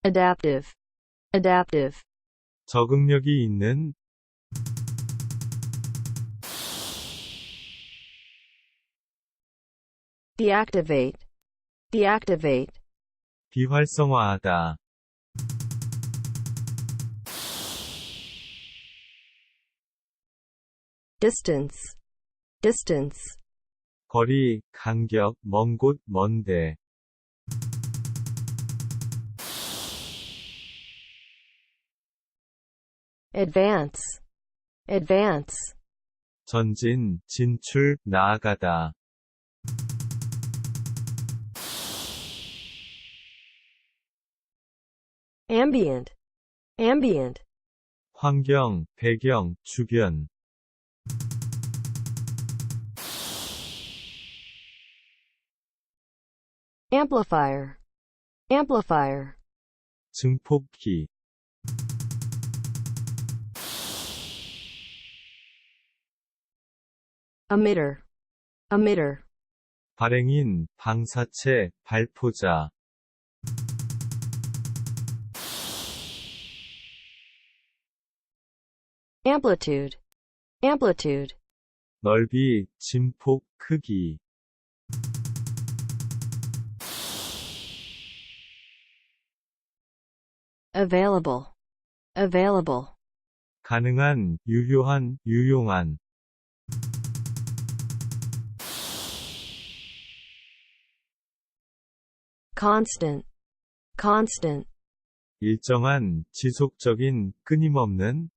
adaptive, adaptive, 적응력이 있는, deactivate, deactivate, 비활성화하다, distance, distance, 거리, 간격, 먼 곳, 먼데, advance, advance, 전진, 진출, 나아가다, ambient, ambient, 환경, 배경, 주변, amplifier, amplifier, 증폭기, emitter, emitter, 발행인, 방사체, 발포자, amplitude, amplitude, 넓이, 진폭, 크기, available, available, 가능한, 유효한, 유용한, constant, constant, 일정한, 지속적인, 끊임없는,